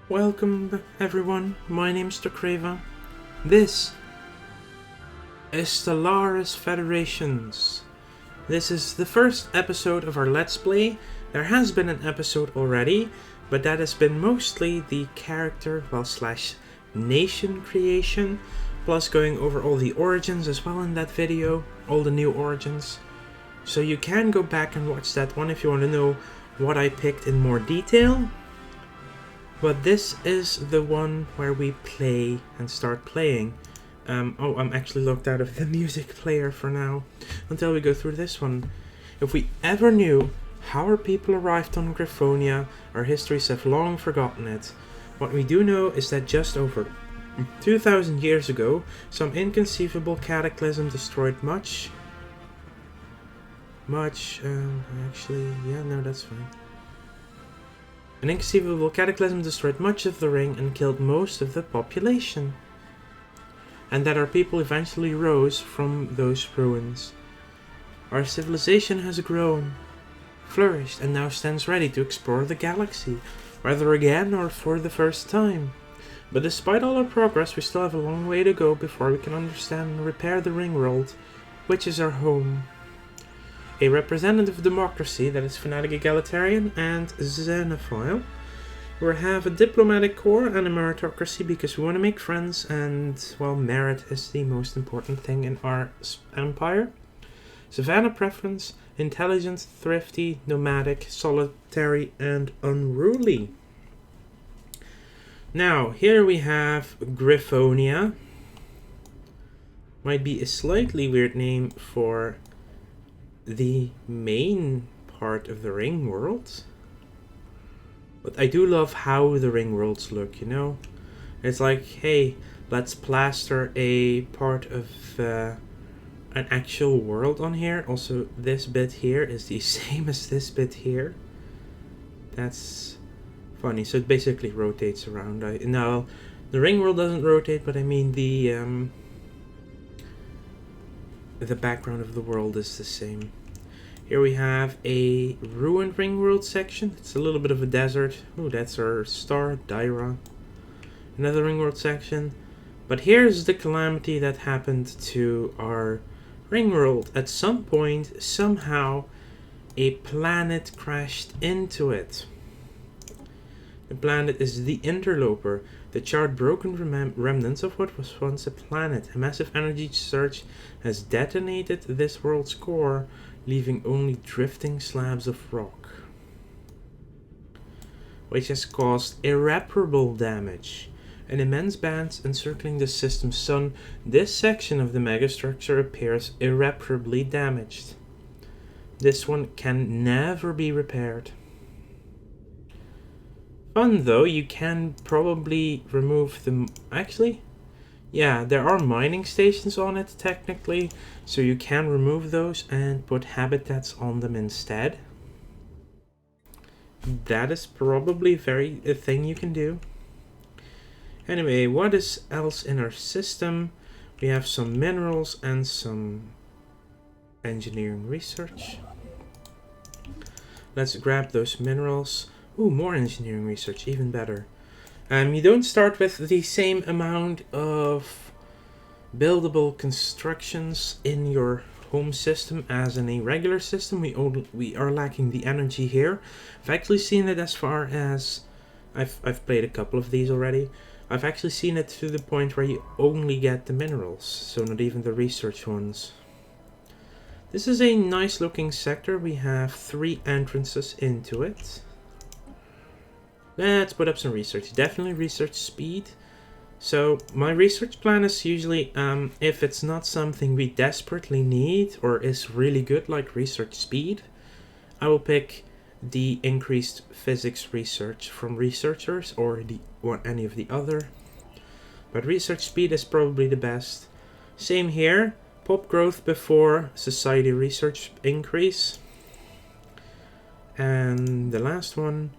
Welcome everyone, my name's Creva. This is Stellaris Federations. This is the first episode of our Let's Play. There has been an episode already, but that has been mostly the character, slash nation creation, plus going over all the origins as well in that video, all the new origins. So you can go back and watch that one if you want to know what I picked in more detail. But this is the one where we play and start playing. I'm actually locked out of the music player for now, until we go through this one. If we ever knew how our people arrived on Griphonia, our histories have long forgotten it. What we do know is that just over 2,000 years ago, some inconceivable cataclysm destroyed that's fine. An inconceivable cataclysm destroyed much of the ring and killed most of the population. And that our people eventually rose from those ruins. Our civilization has grown, flourished, and now stands ready to explore the galaxy, whether again or for the first time. But despite all our progress, we still have a long way to go before we can understand and repair the Ringworld, which is our home. A representative democracy that is Fanatic Egalitarian and Xenophile. We have a diplomatic corps and a meritocracy because we want to make friends and, merit is the most important thing in our empire. Savannah preference, intelligent, thrifty, nomadic, solitary, and unruly. Now, here we have Griphonia. Might be a slightly weird name for the main part of the Ringworld. But I do love how the Ringworlds look, you know? It's like, hey, let's plaster a part of an actual world on here. Also, this bit here is the same as this bit here. That's funny. So it basically rotates around. Now, the Ringworld doesn't rotate, but I mean the background of the world is the same. Here we have a ruined Ringworld section. It's a little bit of a desert. Oh, that's our star, Dyra. Another Ringworld section. But here's the calamity that happened to our Ringworld. At some point, somehow, a planet crashed into it. The planet is the Interloper, the charred broken remnants of what was once a planet. A massive energy surge has detonated this world's core, leaving only drifting slabs of rock, which has caused irreparable damage. An immense band encircling the system's sun, this section of the megastructure appears irreparably damaged. This one can never be repaired. Fun though, you can probably remove the... Actually, yeah, there are mining stations on it technically, so you can remove those and put habitats on them instead. That is probably a thing you can do. Anyway, what is else in our system? We have some minerals and some engineering research. Let's grab those minerals. Ooh, more engineering research, even better. You don't start with the same amount of buildable constructions in your home system as in a regular system. We are lacking the energy here. I've actually seen it as far as... I've played a couple of these already. I've actually seen it to the point where you only get the minerals, so not even the research ones. This is a nice looking sector. We have 3 entrances into it. Let's put up some research. Definitely research speed. So my research plan is usually, if it's not something we desperately need or is really good, like research speed, I will pick the increased physics research from researchers or any of the other. But research speed is probably the best. Same here. Pop growth before society research increase. And the last one.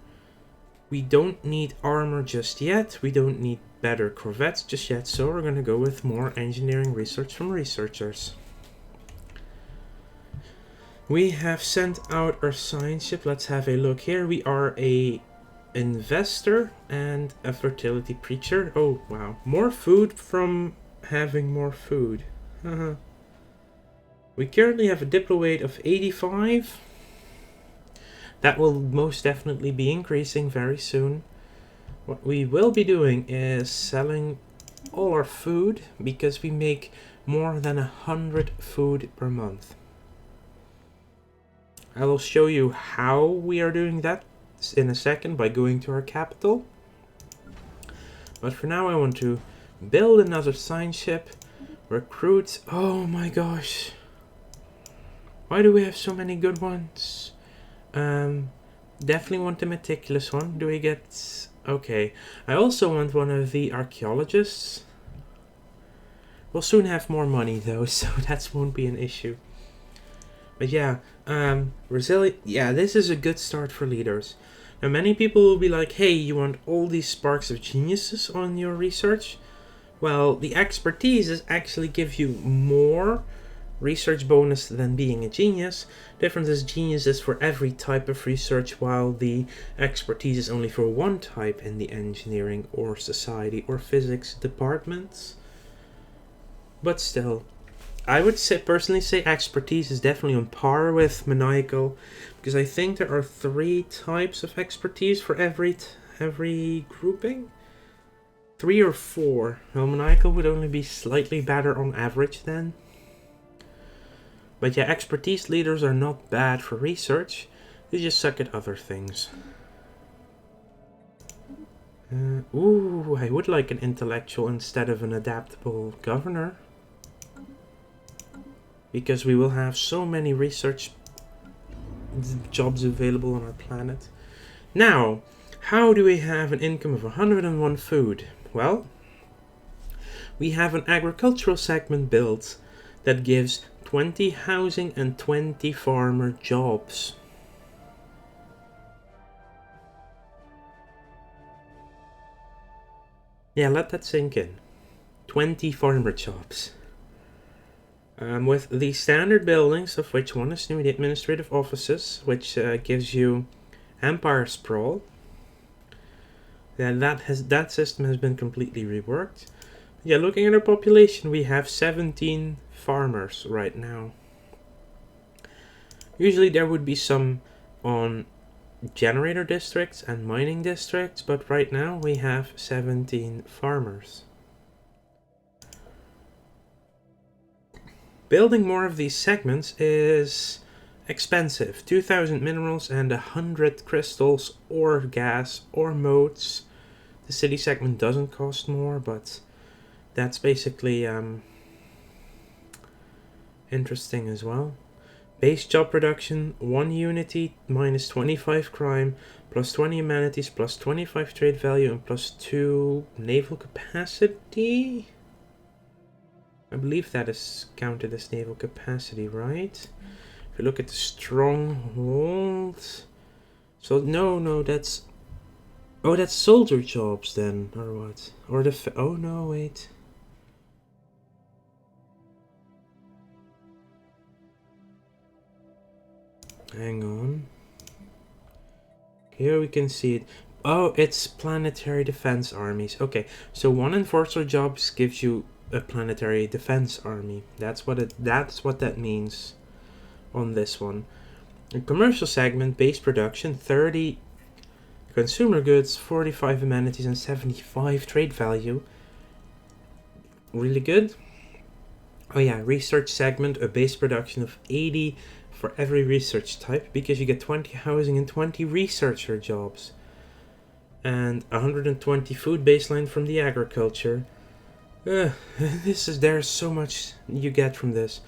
We don't need armor just yet. We don't need better corvettes just yet. So we're going to go with more engineering research from researchers. We have sent out our science ship. Let's have a look here. We are a investor and a fertility preacher. Oh wow, more food from having more food. We currently have a diplo weight of 85. That will most definitely be increasing very soon. What we will be doing is selling all our food because we make more than 100 food per month. I will show you how we are doing that in a second by going to our capital. But for now I want to build another science ship, recruit. Oh my gosh. Why do we have so many good ones? Definitely want the meticulous one. Do we get... Okay. I also want one of the archaeologists. We'll soon have more money though, so that won't be an issue. But yeah, resilient. Yeah, this is a good start for leaders. Now many people will be like, hey, you want all these sparks of geniuses on your research? Well, the expertise actually gives you more research bonus than being a genius. Difference is genius is for every type of research, while the expertise is only for one type in the engineering or society or physics departments. But still, I would personally say expertise is definitely on par with maniacal, because I think there are 3 types of expertise for every grouping. 3 or 4. Well, maniacal would only be slightly better on average then. But yeah, expertise leaders are not bad for research. They just suck at other things. Ooh, I would like an intellectual instead of an adaptable governor. Because we will have so many research jobs available on our planet. Now, how do we have an income of 101 food? Well, we have an agricultural segment built that gives 20 housing and 20 farmer jobs. Yeah, let that sink in. 20 farmer jobs. With the standard buildings, of which one is new, the administrative offices, which gives you empire sprawl. Then that system has been completely reworked. Yeah, looking at our population, we have 17 farmers right now. Usually there would be some on generator districts and mining districts, but right now we have 17 farmers. Building more of these segments is expensive. 2,000 minerals and 100 crystals or gas or motes. The city segment doesn't cost more, but that's basically interesting as well. Base job production, 1 unity minus 25 crime, plus 20 amenities, plus 25 trade value, and plus 2 naval capacity. I believe that is counted as naval capacity, right? If you look at the strongholds. So, no, that's... Oh, that's soldier jobs then, or what? Or the... Oh, no, wait. Hang on. Here we can see it. Oh, it's planetary defense armies. Okay, so 1 enforcer jobs gives you a planetary defense army. That's what that means on this one. In commercial segment, base production, 30 consumer goods, 45 amenities, and 75 trade value. Really good. Oh yeah, research segment, a base production of 80 for every research type, because you get 20 housing and 20 researcher jobs. And 120 food baseline from the agriculture. There's so much you get from this.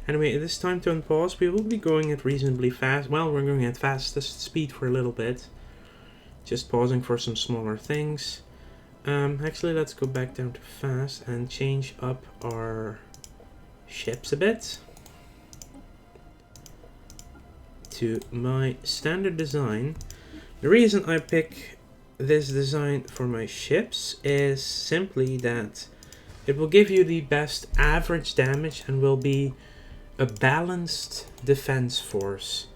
Anyway, it is time to unpause. We will be going at reasonably fast. Well, we're going at fastest speed for a little bit. Just pausing for some smaller things. Actually, let's go back down to fast and change up our ships a bit to my standard design. The reason I pick this design for my ships is simply that it will give you the best average damage and will be a balanced defense force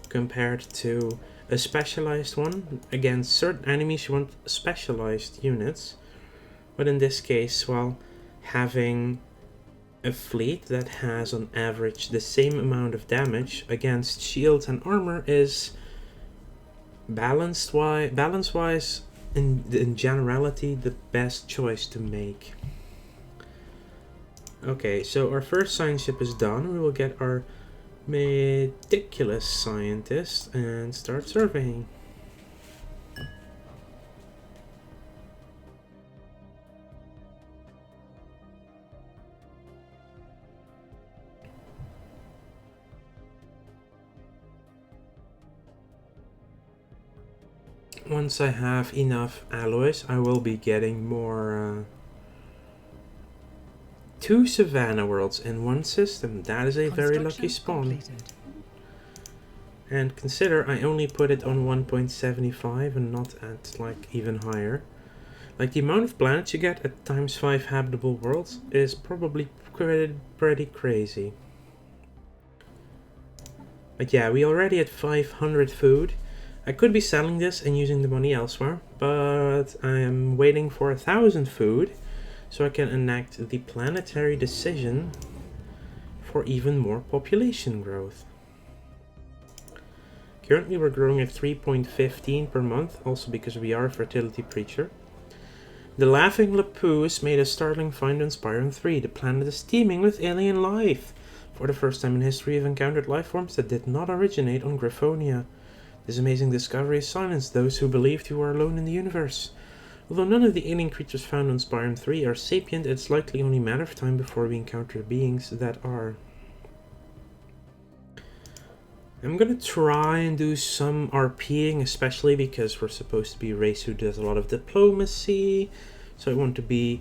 compared to a specialized one. Against certain enemies you want specialized units. But in this case, well, having a fleet that has on average the same amount of damage against shields and armor is balance-wise in generality the best choice to make. Okay, so our first science ship is done. We will get our meticulous scientist and start surveying. Once I have enough alloys, I will be getting more 2 Savannah worlds in one system. That is a very lucky spawn. Completed. And consider I only put it on 1.75 and not at like even higher. Like the amount of planets you get at ×5 habitable worlds is probably pretty crazy. But yeah, we already had 500 food. I could be selling this and using the money elsewhere, but I am waiting for 1,000 food so I can enact the planetary decision for even more population growth. Currently we're growing at 3.15 per month, also because we are a fertility preacher. The Laughing Lapoose made a startling find on Spyron 3. The planet is teeming with alien life. For the first time in history we've encountered life forms that did not originate on Griphonia. This amazing discovery has silenced those who believed we were alone in the universe. Although none of the alien creatures found on Spyron 3 are sapient, it's likely only a matter of time before we encounter beings that are. I'm gonna try and do some RPing, especially because we're supposed to be a race who does a lot of diplomacy. So I want to be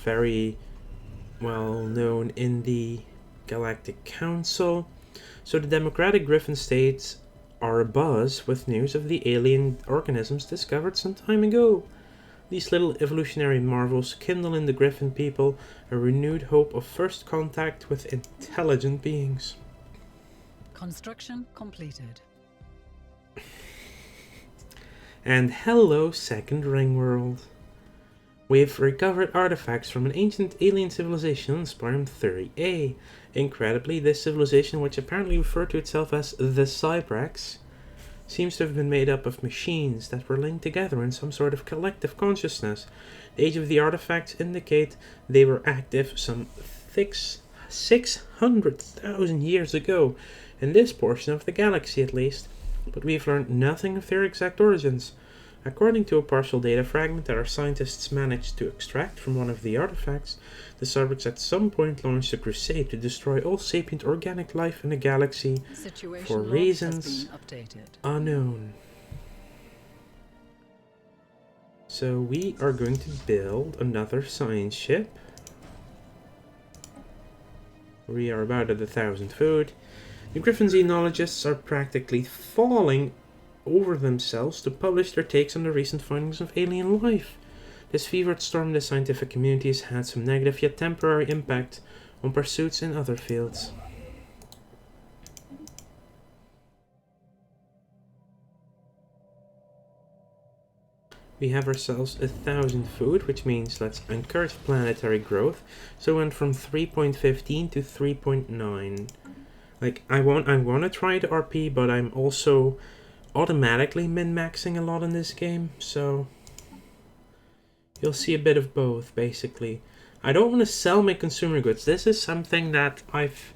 very well known in the Galactic Council. So the Democratic Griphon States are abuzz with news of the alien organisms discovered some time ago. These little evolutionary marvels kindle in the Griphon people a renewed hope of first contact with intelligent beings. Construction completed. And hello, second Ringworld. We have recovered artifacts from an ancient alien civilization on Spyron 30A. Incredibly, this civilization, which apparently referred to itself as the Cybrax, seems to have been made up of machines that were linked together in some sort of collective consciousness. The age of the artifacts indicate they were active some 600,000 years ago, in this portion of the galaxy at least, but we've learned nothing of their exact origins. According to a partial data fragment that our scientists managed to extract from one of the artifacts, the Cybrax at some point launched a crusade to destroy all sapient organic life in the galaxy for reasons unknown. So we are going to build another science ship. We are about at 1,000 food. The Griphon xenologists are practically falling over themselves to publish their takes on the recent findings of alien life. This fevered storm in the scientific community has had some negative yet temporary impact on pursuits in other fields. We have ourselves 1,000 food, which means let's encourage planetary growth. So we went from 3.15 to 3.9. Like, I want to try the RP, but I'm also automatically min-maxing a lot in this game, so you'll see a bit of both, basically. I don't want to sell my consumer goods. This is something that I've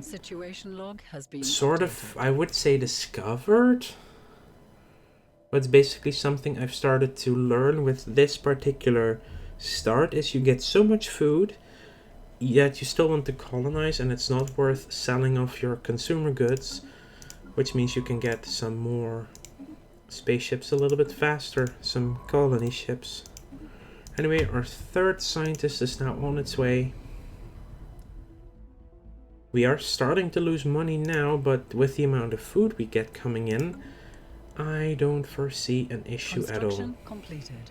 situation log has been sort updated. of, I would say, discovered. But it's basically something I've started to learn with this particular start, is you get so much food, yet you still want to colonize, and it's not worth selling off your consumer goods, which means you can get some more spaceships a little bit faster, some colony ships. Anyway, our third scientist is now on its way. We are starting to lose money now, but with the amount of food we get coming in, I don't foresee an issue at all. Construction completed.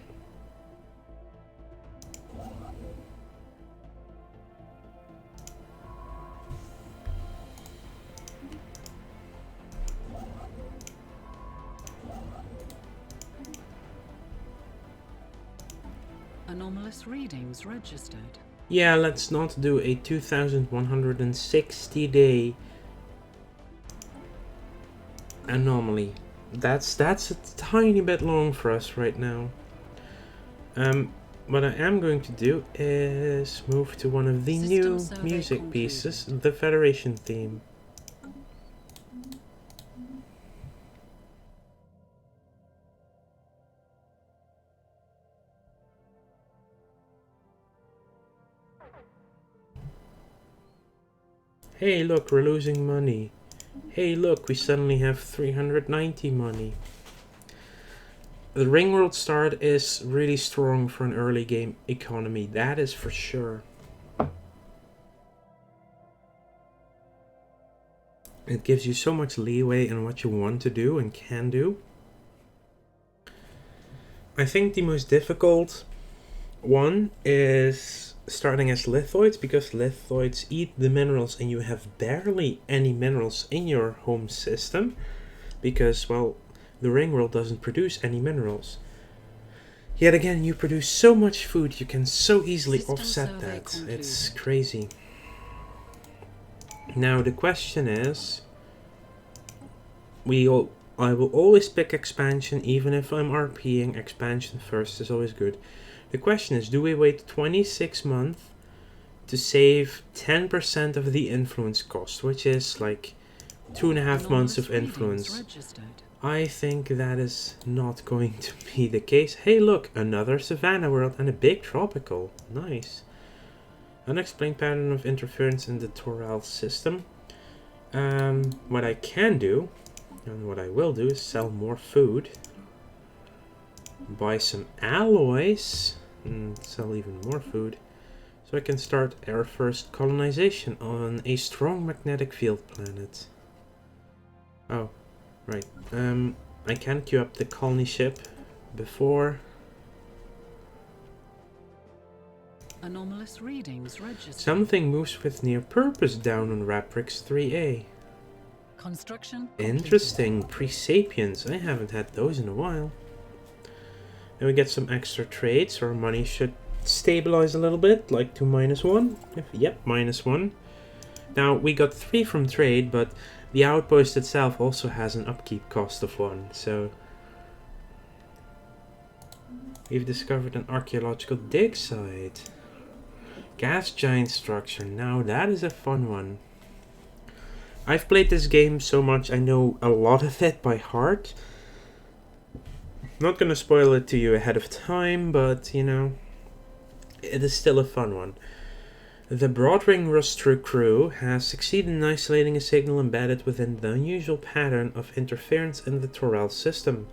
Anomalous readings registered. Yeah, let's not do a 2160-day anomaly. That's a tiny bit long for us right now. What I am going to do is move to one of the new music pieces, the Federation theme. Hey look, we're losing money. Hey look, we suddenly have 390 money. The Ringworld start is really strong for an early game economy, that is for sure. It gives you so much leeway in what you want to do and can do. I think the most difficult one is starting as lithoids, because lithoids eat the minerals and you have barely any minerals in your home system, because, well, the Ringworld doesn't produce any minerals. Yet again, you produce so much food, you can so easily offset that. It's crazy. Now the question is, I will always pick expansion, even if I'm RPing. Expansion first is always good. The question is, do we wait 26 months to save 10% of the influence cost, which is like 2.5 months of influence? I think that is not going to be the case. Hey look, another savannah world and a big tropical. Nice. Unexplained pattern of interference in the Toral system. What I can do, and what I will do, is sell more food. Buy some alloys. And sell even more food. So I can start our first colonization on a strong magnetic field planet. Oh, right. I can queue up the colony ship before. Anomalous readings registered. Something moves with near purpose down on Raprix 3A. Construction Interesting. Pre-sapiens. I haven't had those in a while. And we get some extra trades. Our money should stabilize a little bit, like to -1. Yep, -1. Now, we got 3 from trade, but the outpost itself also has an upkeep cost of 1, so... We've discovered an archaeological dig site. Gas giant structure. Now, that is a fun one. I've played this game so much, I know a lot of it by heart. Not gonna spoil it to you ahead of time, but, you know, it is still a fun one. The Broadring Rustru crew has succeeded in isolating a signal embedded within the unusual pattern of interference in the Toral system.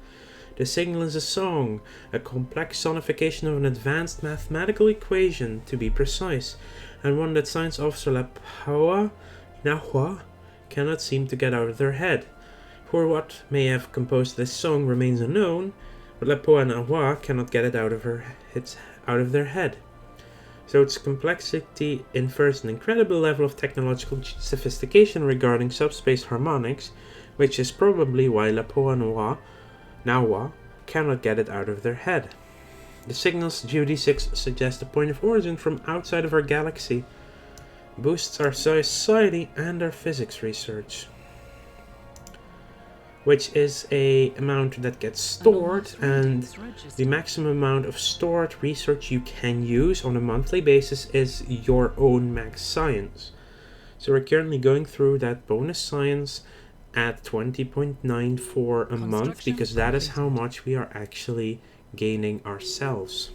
The signal is a song, a complex sonification of an advanced mathematical equation, to be precise, and one that Science Officer Lapoa Nahua cannot seem to get out of their head. For what may have composed this song remains unknown, but Lapoa Nahua cannot get it out of their head. So its complexity infers an incredible level of technological sophistication regarding subspace harmonics, which is probably why Lapoa Nahua cannot get it out of their head. The signal's geodesics suggest a point of origin from outside of our galaxy, boosts our society and our physics research, which is a amount that gets stored, and the maximum amount of stored research you can use on a monthly basis is your own max science. So we're currently going through that bonus science at 20.94 a month, because that is how much we are actually gaining ourselves.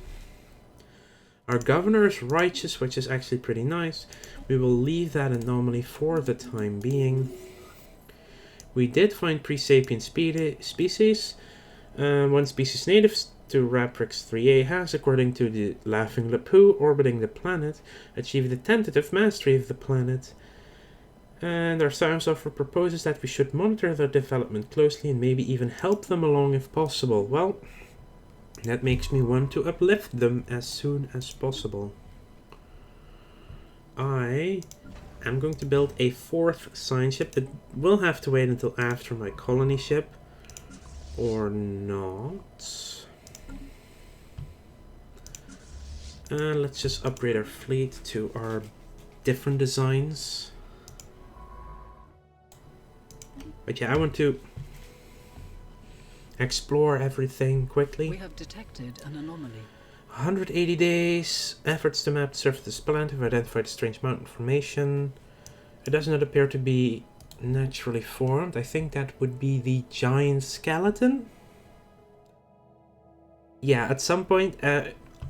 Our governor is righteous, which is actually pretty nice. We will leave that anomaly for the time being. We did find pre-sapient species. One species native to Raprix 3A has, according to the Laughing Lapu orbiting the planet, achieved the tentative mastery of the planet. And our science officer proposes that we should monitor their development closely and maybe even help them along if possible. Well, that makes me want to uplift them as soon as possible. I'm going to build a 4th science ship that will have to wait until after my colony ship, or not. Let's just upgrade our fleet to our different designs. But yeah, I want to explore everything quickly. We have detected an anomaly. 180 days. Efforts to map the surface of this planet have identified strange mountain formation. It does not appear to be naturally formed. I think that would be the giant skeleton. Yeah, at some point,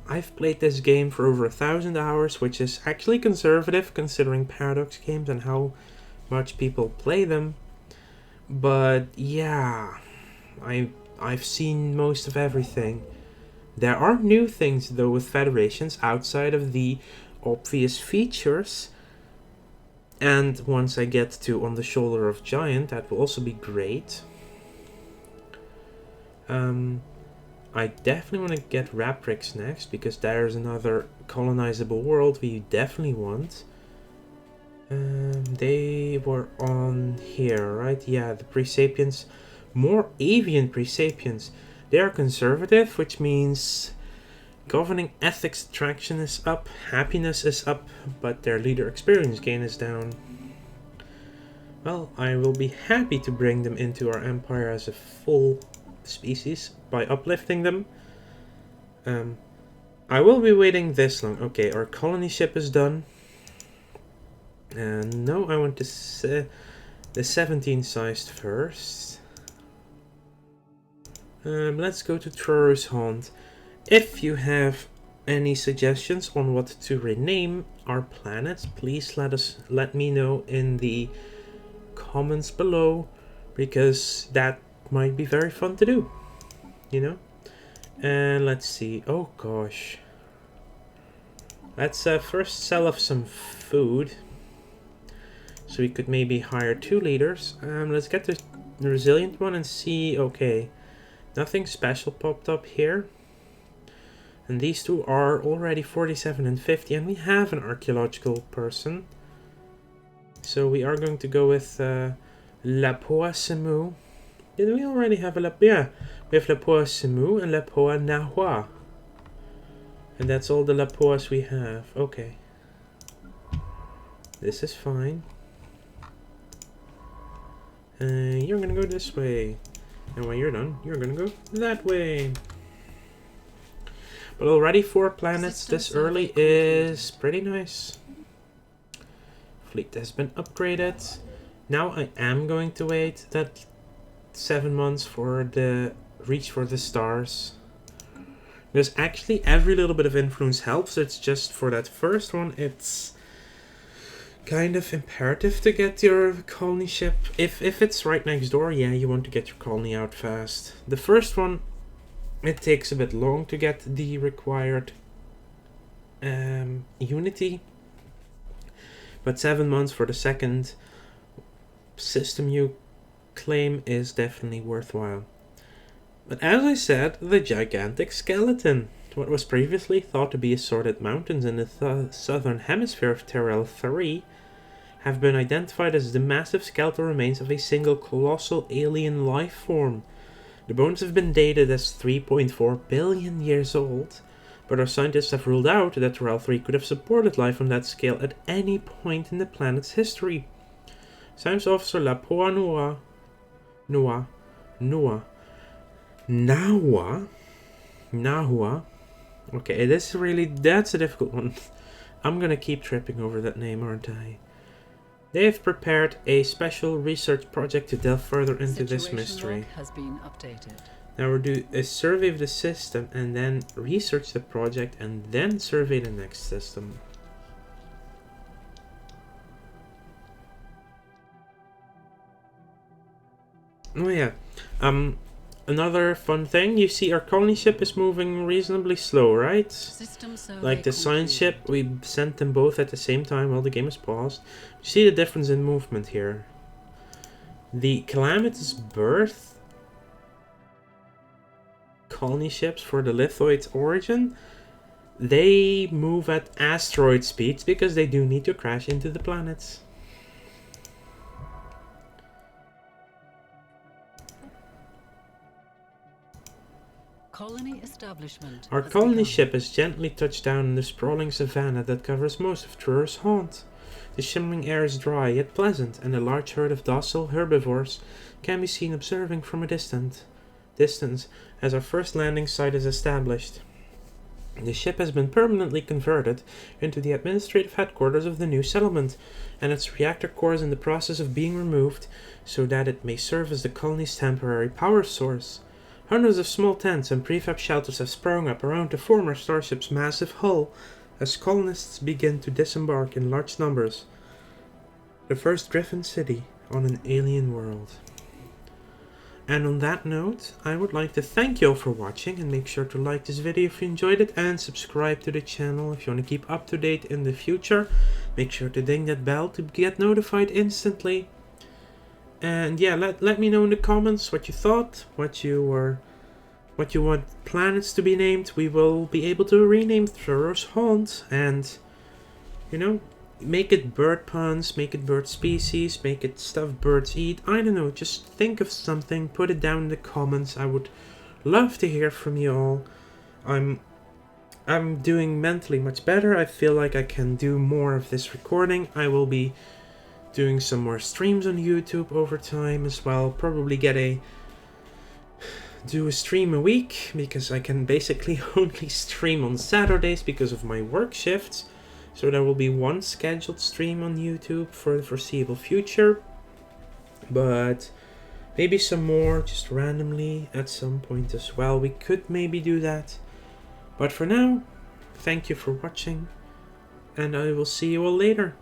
I've played this game for over 1,000 hours, which is actually conservative considering Paradox games and how much people play them. But yeah, I've seen most of everything. There are new things though with Federations outside of the obvious features. And once I get to On the Shoulder of Giant, that will also be great. I definitely want to get Raprix next, because there's another colonizable world we definitely want. They were on here, right? Yeah, the Presapiens. More avian Presapiens. They are conservative, which means governing ethics attraction is up, happiness is up, but their leader experience gain is down. Well, I will be happy to bring them into our empire as a full species by uplifting them. I will be waiting this long. Okay, our colony ship is done. And no, I want the 17 sized first. Let's go to Troru's Haunt. If you have any suggestions on what to rename our planets, please let me know in the comments below, because that might be very fun to do, you know. And let's see. Oh gosh, let's first sell off some food, so we could maybe hire 2 leaders. Let's get the resilient one and see. Okay, nothing special popped up here, and these 2 are already 47 and 50, and we have an archaeological person, so we are going to go with Lapoa Semu. Did we already have a yeah, we have Lapoa Semu and Lapoa Nahua. And that's all the Lapoas we have. Okay. This is fine. You're gonna go this way. And when you're done, you're gonna go that way. But already 4 planets this early is pretty nice. Fleet has been upgraded. Now I am going to wait that 7 months for the reach for the stars, because actually every little bit of influence helps. It's just for that first one, it's kind of imperative to get your colony ship. If it's right next door, yeah, you want to get your colony out fast. The first one, it takes a bit long to get the required unity, but 7 months for the second system you claim is definitely worthwhile. But as I said, the gigantic skeleton, what was previously thought to be assorted mountains in the southern hemisphere of Terrell 3, have been identified as the massive skeletal remains of a single colossal alien life form. The bones have been dated as 3.4 billion years old, but our scientists have ruled out that Terrell 3 could have supported life on that scale at any point in the planet's history. Science Officer Lapoa Nahua. Okay, that's a difficult one. I'm gonna keep tripping over that name, aren't I? They have prepared a special research project to delve further into this mystery. Log has been updated. Now we'll do a survey of the system and then research the project and then survey the next system. Oh yeah, another fun thing, you see our colony ship is moving reasonably slow, right? Like the science ship, we sent them both at the same time while the game is paused. You see the difference in movement here. The Calamitous Birth colony ships for the Lithoid's origin, they move at asteroid speeds because they do need to crash into the planets. colony establishment. Our has colony begun. ship has gently touched down in the sprawling savanna that covers most of Trur's haunt. The shimmering air is dry yet pleasant, and a large herd of docile herbivores can be seen observing from a distance as our first landing site is established. The ship has been permanently converted into the administrative headquarters of the new settlement, and its reactor core is in the process of being removed so that it may serve as the colony's temporary power source. Hundreds of small tents and prefab shelters have sprung up around the former starship's massive hull as colonists begin to disembark in large numbers. The first Griphon city on an alien world. And on that note, I would like to thank you all for watching, and make sure to like this video if you enjoyed it, and subscribe to the channel if you want to keep up to date in the future. Make sure to ding that bell to get notified instantly. And yeah, let me know in the comments what you thought, what you want planets to be named. We will be able to rename Trur's Haunt, and make it bird puns, make it bird species, make it stuff birds eat. I don't know, just think of something, put it down in the comments. I would love to hear from you all. I'm doing mentally much better. I feel like I can do more of this recording. I will be doing some more streams on YouTube over time as well. Probably do a stream a week, because I can basically only stream on Saturdays because of my work shifts. So there will be one scheduled stream on YouTube for the foreseeable future, but maybe some more just randomly at some point as well. We could maybe do that. But for now, thank you for watching, and I will see you all later.